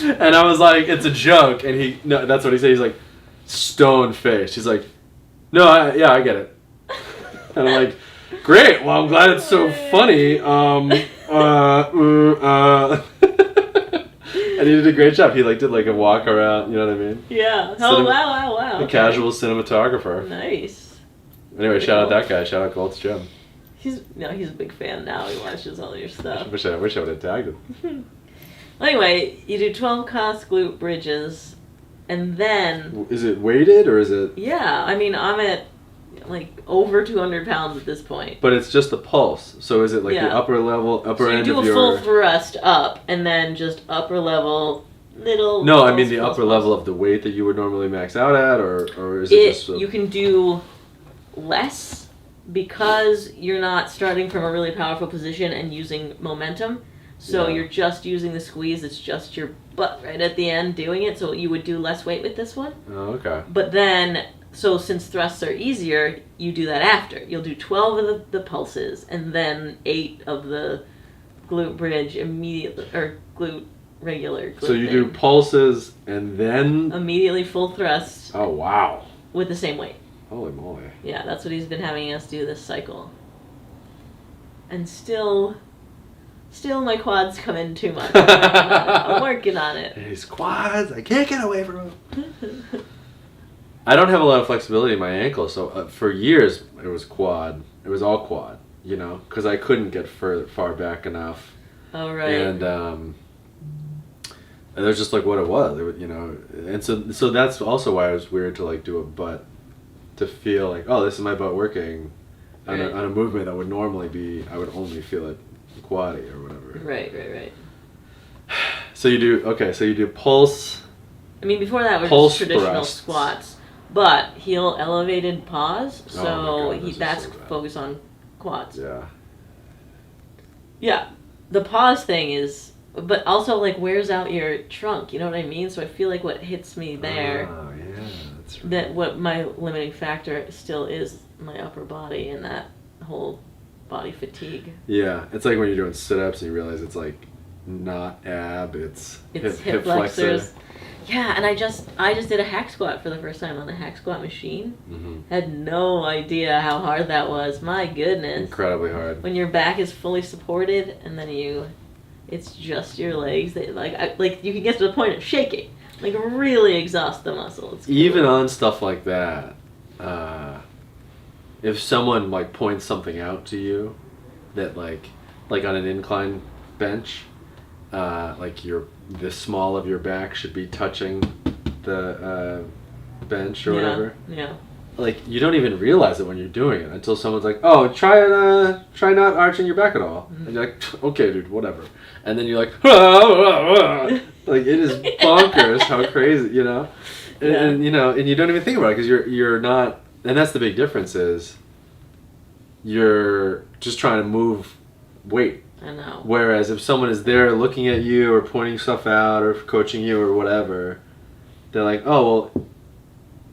And I was like, "It's a joke." And that's what he said. He's like, stone faced. He's like, "No, I get it." And I'm like, "Great. Well, I'm glad it's so funny." And he did a great job. He did a walk around. You know what I mean? Yeah. Wow. A casual cinematographer. Nice. Anyway, shout out that guy. Shout out Gold's Gym. He's a big fan now. He watches all your stuff. I wish I would have tagged him. Anyway, you do 12 COS glute bridges, and then... Is it weighted, or is it... Yeah, I mean, I'm at, over 200 pounds at this point. But it's just the pulse, so is it the upper end of your... So you do a full thrust up, and then just upper level, little... No, I mean the upper level of the weight that you would normally max out at, or is it just... You can do less, because you're not starting from a really powerful position and using momentum. So you're just using the squeeze, it's just your butt right at the end doing it, so you would do less weight with this one. Oh, okay. But then, so since thrusts are easier, you do that after. You'll do 12 of the pulses, and then 8 of the glute bridge immediately, or regular glute So you do pulses, and then... Immediately full thrust. Oh, wow. With the same weight. Holy moly. Yeah, that's what he's been having us do this cycle. And still my quads come in too much. I'm working on it. His quads, I can't get away from him. I don't have a lot of flexibility in my ankle, so for years it was quad. It was all quad, because I couldn't get far back enough. Oh, right. And And that's just like what it was. It would, you know, and so that's also why it was weird to like do a butt, to feel like, oh, this is my butt working on a movement that would normally be, I would only feel it quaddy or whatever. Right. So you do pulse. I mean, before that, we're just traditional squats, but heel elevated pause. So that's focused on quads. Yeah. Yeah, the pause thing is, but also like wears out your trunk. You know what I mean? So I feel like what hits me there. Oh yeah, that's right. That what my limiting factor still is my upper body and that whole body fatigue. Yeah, it's like when you're doing sit-ups and you realize it's like not ab, it's hip flexors. flexor. Yeah, and I just did a hack squat for the first time on the hack squat machine. Mm-hmm. Had no idea how hard that was. My goodness. Incredibly hard. When your back is fully supported and then it's just your legs that like you can get to the point of shaking. Like really exhaust the muscle. It's cool. Even on stuff like that, if someone like points something out to you that like on an incline bench, like the small of your back should be touching the bench or whatever. Yeah. Like you don't even realize it when you're doing it until someone's like, "Oh, try not arching your back at all." Mm-hmm. And you're like, "Okay, dude, whatever." And then you're like, like it is bonkers how crazy, you know, and you know, and you don't even think about it because you're not, and that's the big difference is you're just trying to move weight. I know. Whereas if someone is there looking at you or pointing stuff out or coaching you or whatever, they're like, "Oh, well,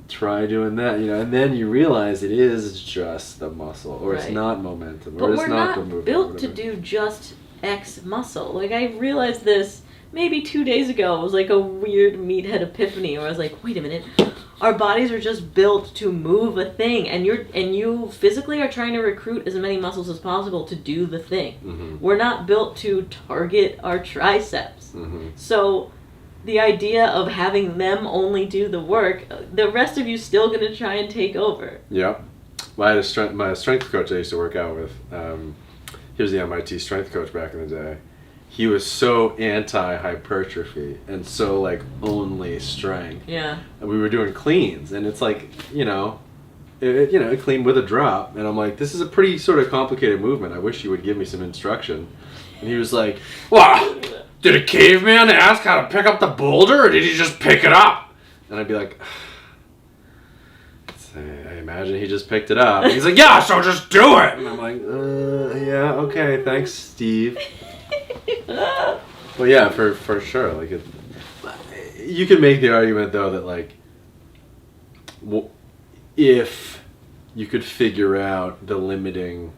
try doing that," you know, and then you realize it is just the muscle, or it's not momentum, or it's not the movement. But we're not built to do just X muscle. Like I realized this maybe 2 days ago. It was like a weird meathead epiphany where I was like, wait a minute, our bodies are just built to move a thing, and you physically are trying to recruit as many muscles as possible to do the thing. Mm-hmm. We're not built to target our triceps. Mm-hmm. So the idea of having them only do the work, the rest of you still going to try and take over. Yeah. My strength coach I used to work out with, he was the MIT strength coach back in the day. He was so anti-hypertrophy and so like only strength. Yeah. And we were doing cleans, and it's like, it clean with a drop, and I'm like, this is a pretty sort of complicated movement. I wish you would give me some instruction. And he was like, "Wow, did a caveman ask how to pick up the boulder, or did he just pick it up?" And I'd be like, I imagine he just picked it up. And he's like, "Yeah, so just do it." And I'm like, yeah, okay, thanks, Steve. But yeah, for sure, like you can make the argument though that like, if you could figure out the limiting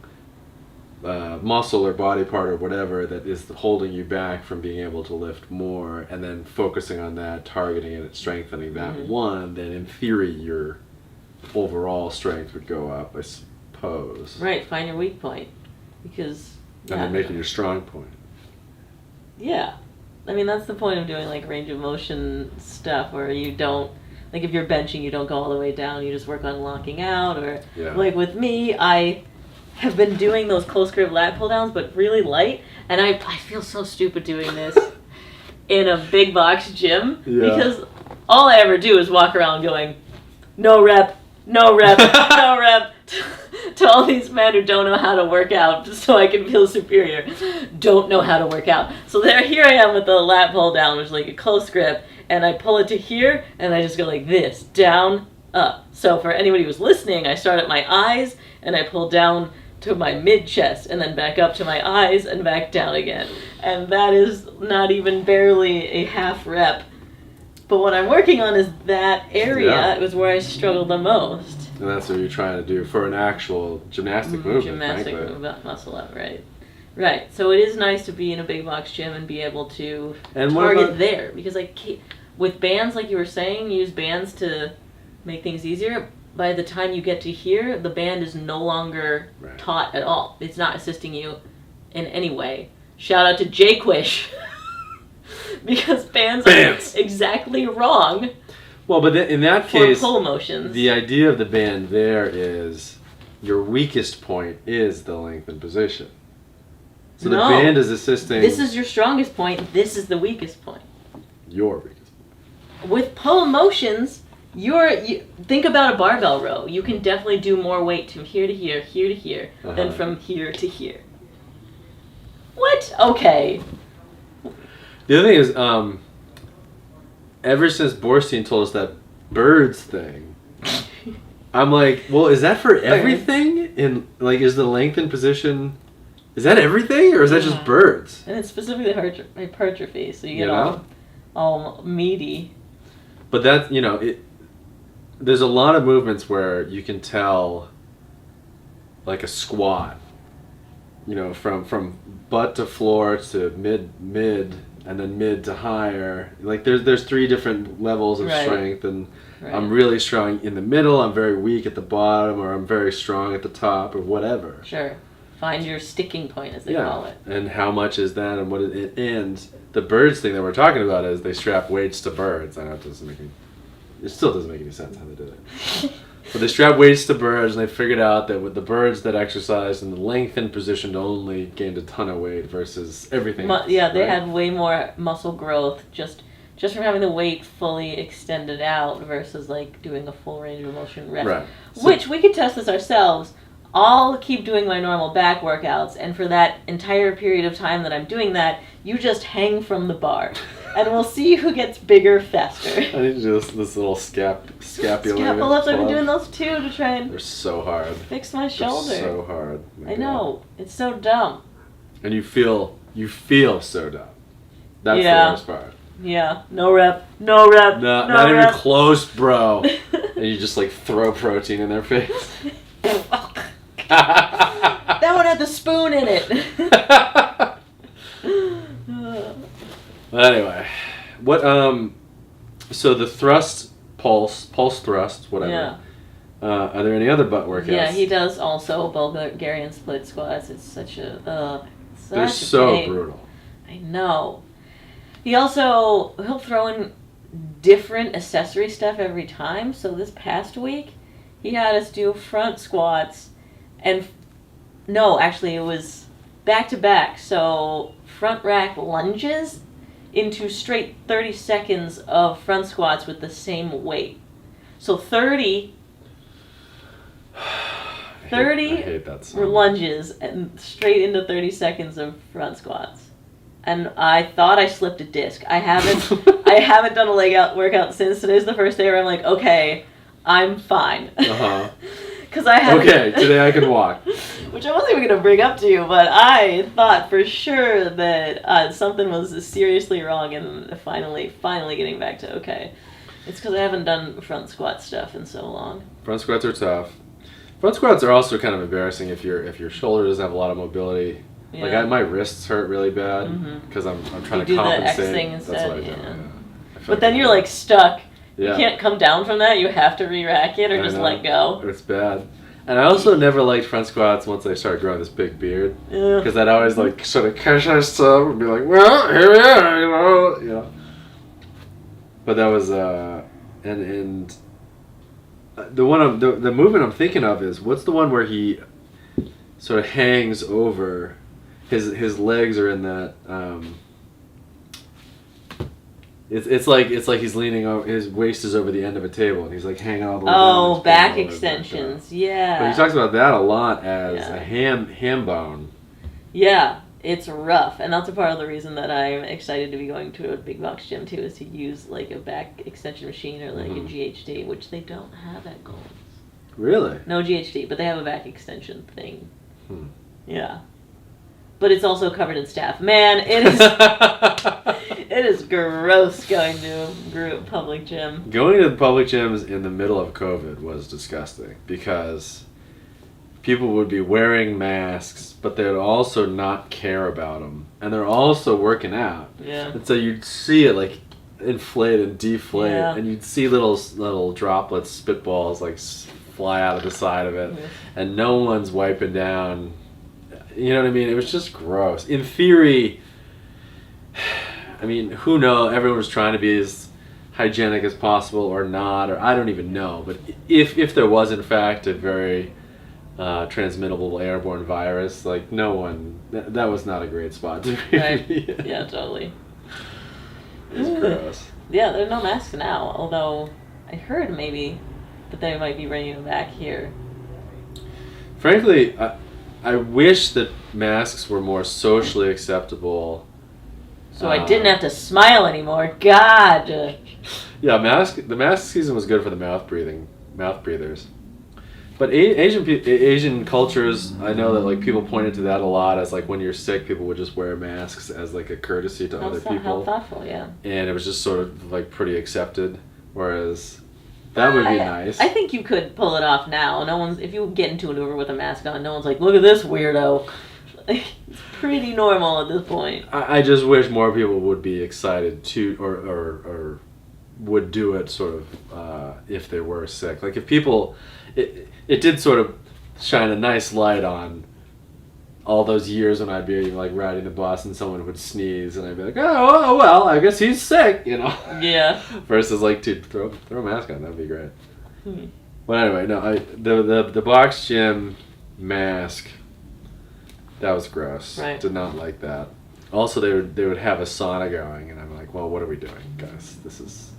muscle or body part or whatever that is holding you back from being able to lift more, and then focusing on that, targeting it, strengthening that one, then in theory your overall strength would go up, I suppose. Right, find your weak point, because and then making your strong point. Yeah, I mean that's the point of doing like range of motion stuff, where you don't, like if you're benching, you don't go all the way down, you just work on locking out, or like with me, I have been doing those close grip lat pull downs, but really light, and I feel so stupid doing this in a big box gym, because all I ever do is walk around going, no rep, no rep, no rep, to all these men who don't know how to work out, so I can feel superior, don't know how to work out. So here I am with the lat pull down, which is like a close grip, and I pull it to here, and I just go like this, down, up. So for anybody who's listening, I start at my eyes, and I pull down to my mid-chest, and then back up to my eyes, and back down again. And that is not even barely a half rep. But what I'm working on is that area. Yeah. It was where I struggled the most. And that's what you're trying to do for an actual gymnastic movement. Gymnastic movement, muscle up, right. Right. So it is nice to be in a big box gym and be able to target there. Because with bands, like you were saying, use bands to make things easier. By the time you get to here, the band is no longer taught at all. It's not assisting you in any way. Shout out to Jayquish. Because bands are exactly wrong. Well, but in that case, pull motions. The idea of the band there is your weakest point is the lengthened position. So the band is assisting. This is your strongest point. This is the weakest point. your weakest point? With pull motions, you think about a barbell row. You can definitely do more weight from here to here, here to here, than from here to here. What? Okay. The other thing is, ever since Borstein told us that birds thing, I'm like, well, is that for everything? In like, is the lengthened position, is that everything, or is that just birds? And it's specifically hypertrophy, so you get all meaty. But that, there's a lot of movements where you can tell, like a squat, from butt to floor to mid, and then mid to higher. Like there's 3 different levels of strength, and I'm really strong in the middle, I'm very weak at the bottom, or I'm very strong at the top, or whatever. Sure. Find your sticking point, as they call it. And how much is that, and what is it? And the birds thing that we're talking about is they strap weights to birds. I know it still doesn't make any sense how they did it. But they strap weights to birds, and they figured out that with the birds that exercised in the lengthened position only gained a ton of weight versus everything else. Yeah, they had way more muscle growth just from having the weight fully extended out versus like doing a full range of motion rep. Right. Which we could test this ourselves. I'll keep doing my normal back workouts, and for that entire period of time that I'm doing that, you just hang from the bar. And we'll see who gets bigger faster. I need to do this little scapula. Scapula-lifts, I've been doing those too to try and they're so hard. Fix my shoulder. They're so hard. I know. It's so dumb. And you feel so dumb. That's the worst part. Yeah. No rep. No rep. No, not even close, bro. And you just like throw protein in their face. That one had the spoon in it. Anyway, what so the thrust, pulse thrust, whatever. Yeah. Are there any other butt workouts? Yeah, he does also Bulgarian split squats. It's such a they're so brutal. I know. He'll throw in different accessory stuff every time. So this past week, he had us do front squats, and no, actually it was back to back. So front rack lunges into straight 30 seconds of front squats with the same weight. So 30 I hate that song. lunges and straight into 30 seconds of front squats. And I thought I slipped a disc. I haven't done a leg out workout since. Today's the first day where I'm like, okay, I'm fine. Because I had today I can walk. Which I wasn't even going to bring up to you, but I thought for sure that something was seriously wrong, and finally getting back to okay. It's because I haven't done front squat stuff in so long. Front squats are tough. Front squats are also kind of embarrassing if your shoulder doesn't have a lot of mobility. Yeah. Like my wrists hurt really bad because I'm trying to compensate. The X thing instead. That's what I do. Yeah. But like then you're like stuck. Yeah. You can't come down from that. You have to re-rack it or just let go. It's bad. And I also never liked front squats once I started growing this big beard. Yeah. Because I'd always like sort of catch myself and be like, well, here we are, you know. But that was and the movement I'm thinking of is what's the one where he sort of hangs over, his legs are in that. It's like he's leaning over, his waist is over the end of a table, and he's like hanging all the way down. Oh, back extensions, yeah. But he talks about that a lot as a ham bone. Yeah, it's rough, and that's a part of the reason that I'm excited to be going to a big box gym too, is to use like a back extension machine or like a GHD, which they don't have at Gold's. Really? No GHD, but they have a back extension thing. Yeah. But it's also covered in staph. Man, it is gross going to a public gym. Going to the public gyms in the middle of COVID was disgusting because people would be wearing masks, but they'd also not care about them. And they're also working out. Yeah. And so you'd see it like inflate and deflate, and you'd see little droplets, spitballs like fly out of the side of it, and no one's wiping down. You know what I mean? It was just gross. In theory, I mean, who knows? Everyone was trying to be as hygienic as possible or not, or I don't even know. But if there was, in fact, a very transmittable airborne virus, like no one, that was not a great spot to be. Right. Yeah, totally. It's gross. Yeah, there are no masks now, although I heard maybe that they might be bringing them back here. Frankly, I wish that masks were more socially acceptable. So I didn't have to smile anymore. God. Yeah, the mask season was good for the mouth breathers. But Asian cultures, I know that like people pointed to that a lot as like when you're sick, people would just wear masks as like a courtesy to other people. How thoughtful, yeah. And it was just sort of like pretty accepted. Whereas that would be nice. I think you could pull it off now. No one's if you get into an Uber with a mask on, no one's like, look at this weirdo. It's pretty normal at this point. I just wish more people would be excited to or would do it sort of if they were sick. Like if people. It did sort of shine a nice light on all those years when I'd be like riding the bus and someone would sneeze and I'd be like, oh well, I guess he's sick, you know. Yeah. Versus like, dude, throw a mask on, that'd be great. But anyway, no, the box gym mask, that was gross. Right. Did not like that. Also, they would have a sauna going, and I'm like, well, what are we doing, guys? This is.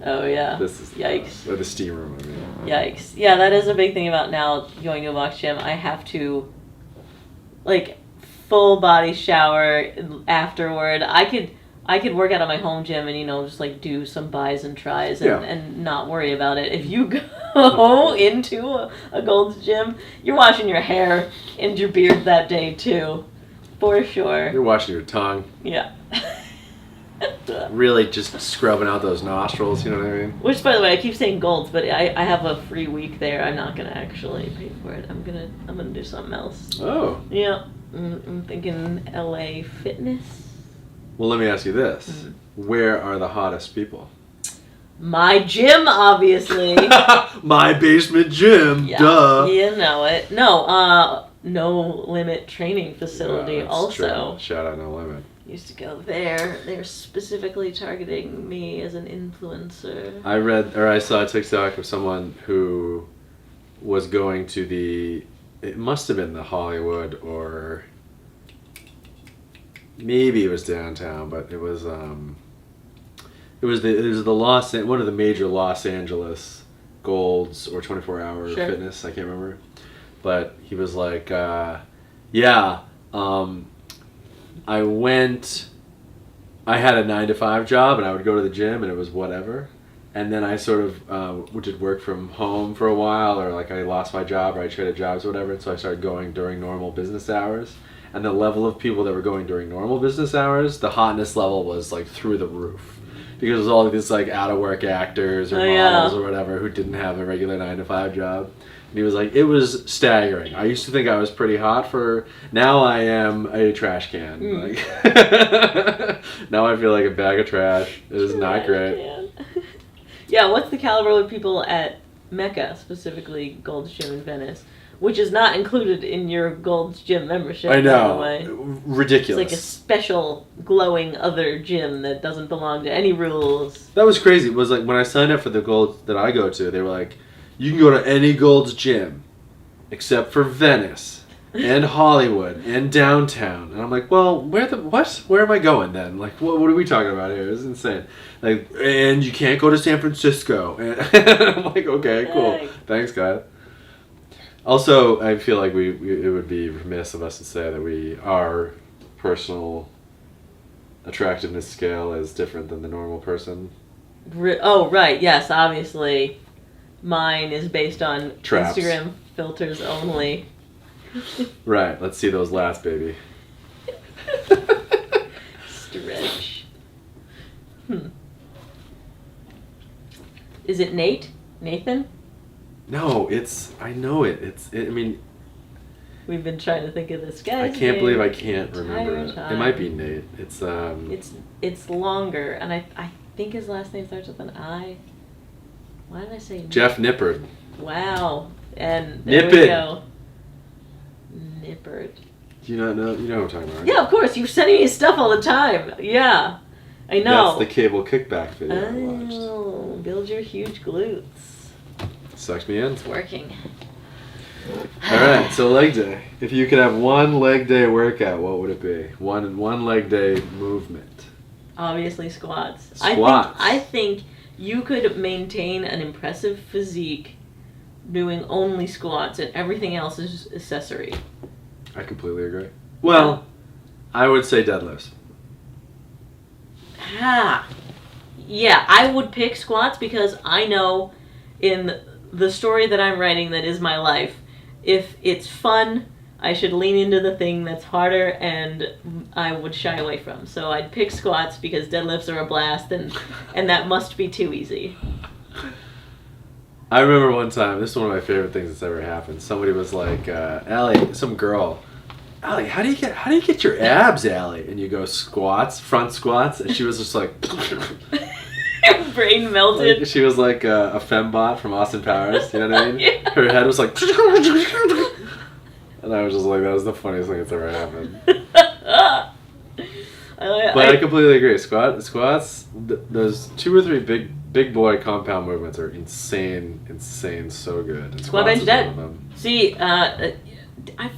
Oh yeah. This is yikes. Or the steam room, I mean. Yikes. Yeah, that is a big thing about now going to a box gym. I have to like full body shower afterward. I could work out at my home gym and just like do some buys and tries and not worry about it. If you go into a Gold's Gym, you're washing your hair and your beard that day too. For sure. You're washing your tongue. Yeah. Really just scrubbing out those nostrils, you know what I mean? Which, by the way, I keep saying Gold's, but I have a free week there. I'm not gonna actually pay for it. I'm gonna do something else. Oh. Yeah. I'm thinking LA Fitness. Well, let me ask you this. Where are the hottest people? My gym, obviously. My basement gym, yeah, duh. You know it. No, No Limit Training Facility also. True. Shout out No Limit. Used to go there. They're specifically targeting me as an influencer. I saw a TikTok of someone who was going to it must have been the Hollywood or maybe it was downtown, but it was one of the major Los Angeles Golds or 24-hour fitness, I can't remember. But he was like, I had a 9-to-5 job and I would go to the gym and it was whatever. And then I sort of did work from home for a while, or like I lost my job or I traded jobs or whatever. And so I started going during normal business hours. And the level of people that were going during normal business hours, the hotness level was like through the roof. Because it was all these like out of work actors or models or whatever who didn't have a regular 9-to-5 job. And he was like, it was staggering. I used to think I was pretty hot now I am a trash can. Like, now I feel like a bag of trash. It is not great. Yeah, what's the caliber of people at Mecca, specifically Gold's Gym in Venice, which is not included in your Gold's Gym membership, I know. by the way. Ridiculous. It's like a special glowing other gym that doesn't belong to any rules. That was crazy. It was like when I signed up for the Gold that I go to, they were like, you can go to any Gold's Gym except for Venice and Hollywood and downtown. And I'm like, well, where am I going then? Like, what are we talking about here? It's insane. Like, and you can't go to San Francisco. And I'm like, okay, cool. Thanks, guys. Also, I feel like it would be remiss of us to say that our personal attractiveness scale is different than the normal person. Oh, right. Yes, obviously. Mine is based on Traps. Instagram filters only. Right. Let's see those lats, baby. Stretch. Is it Nate? Nathan? No, I know it. I mean... We've been trying to think of this guy. I can't believe I can't remember it. Time. It might be Nate. It's longer, and I think his last name starts with an I. Why did I say Nate? Jeff Nippard. Wow. And there we go. Nippard. Do you not know? You know what I'm talking about, right? Yeah, of course. You're sending me stuff all the time. Yeah. I know. That's the cable kickback video I watched. Oh, build your huge glutes. Sucks me in. It's working. Alright, so leg day. If you could have one leg day workout, what would it be? One leg day movement. Obviously squats. Squats. I think you could maintain an impressive physique doing only squats and everything else is accessory. I completely agree. Well, I would say deadlifts. Yeah, I would pick squats because I know in the story that I'm writing that is my life, if it's fun, I should lean into the thing that's harder and I would shy away from. So I'd pick squats because deadlifts are a blast and that must be too easy. I remember one time, this is one of my favorite things that's ever happened. Somebody was like, Allie, some girl, Allie, how do you get your abs, Allie? And you go, squats, front squats, and she was just like Her brain melted. Like, she was like a fembot from Austin Powers, you know what I mean? Yeah. Her head was like and I was just like, that was the funniest thing that's ever happened. But I completely agree. Squats, those 2 or 3 big boy compound movements are insane, so good. And squat bench is dead. one of them. See, I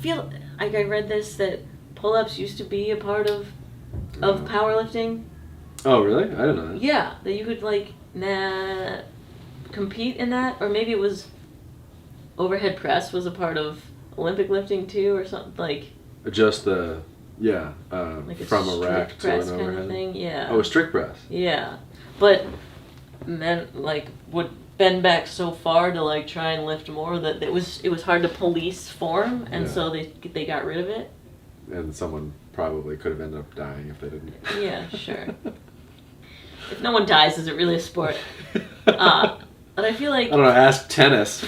feel like I read this that pull-ups used to be a part of powerlifting. Oh, really? I didn't know that. Yeah, that you could compete in that, or maybe it was overhead press was a part of Olympic lifting too, or something like. Just the like from a rack to an kind overhead of thing. Yeah. Oh, a strict press. Yeah, but men would bend back so far to try and lift more that it was hard to police form, and so they got rid of it. And someone probably could have ended up dying if they didn't. Yeah, sure. If no one dies, is it really a sport? But I feel like... I don't know, ask tennis.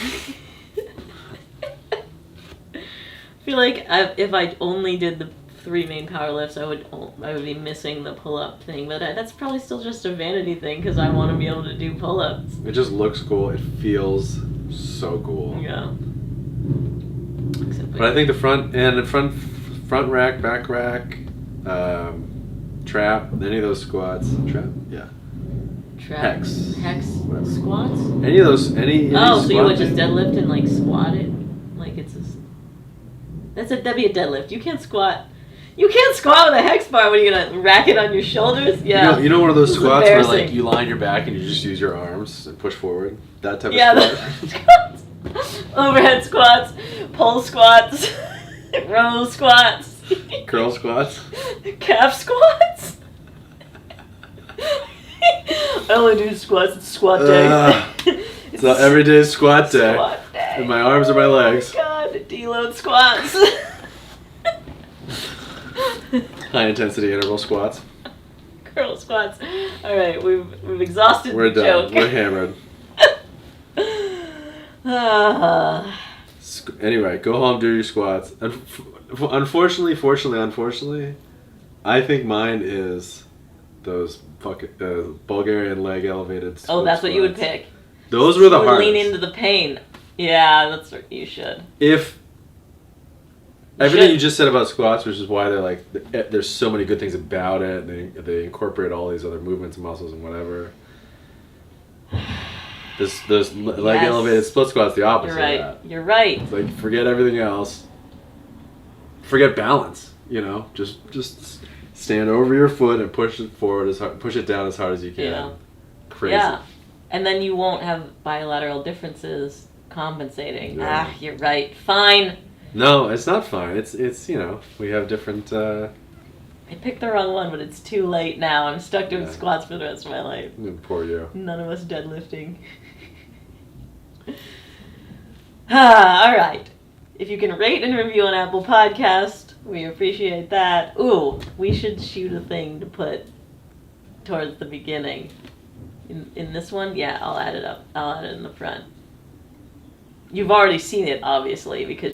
I feel like if I only did the 3 main power lifts, I would be missing the pull-up thing. But that's probably still just a vanity thing because I want to be able to do pull-ups. It just looks cool. It feels so cool. Yeah. But I think the front rack, back rack, trap, any of those squats, trap, yeah. Hex. Whatever. Squats? Any of those, any so you would thing. just deadlift and squat it? That'd be a deadlift. You can't squat with a hex bar. What are you gonna rack it on your shoulders? Yeah. You know one of those squats where you lie on your back and you just use your arms and push forward? That type of squat? Overhead squats, pole squats, row squats. Curl squats? Calf squats? I only do squats. It's squat day. So every day is squat day. Squat day. And my arms are my legs. Oh my God, deload squats. High intensity interval squats. Curl squats. All right, we've exhausted We're the done. joke. We're hammered. Anyway, go home, do your squats. Unfortunately, I think mine is those fucking Bulgarian leg elevated squats. Oh, that's what you would pick. Those were the you would hardest. lean into the pain. Yeah, that's what you should. If everything you just said about squats, which is why they're there's so many good things about it, and they incorporate all these other movements, muscles, and whatever. Those leg elevated split squats, the opposite You're right. of that. You're right. It's forget everything else. Forget balance. Just stand over your foot and push it forward push it down as hard as you can. Yeah. Crazy. Yeah, and then you won't have bilateral differences compensating. Yeah. You're right. Fine. No, it's not fine. It's we have different. I picked the wrong one, but it's too late now. I'm stuck doing squats for the rest of my life. Poor you. None of us deadlifting. All right. If you can rate and review on Apple Podcast, we appreciate that. Ooh, we should shoot a thing to put towards the beginning. In this one, yeah, I'll add it up. I'll add it in the front. You've already seen it, obviously, because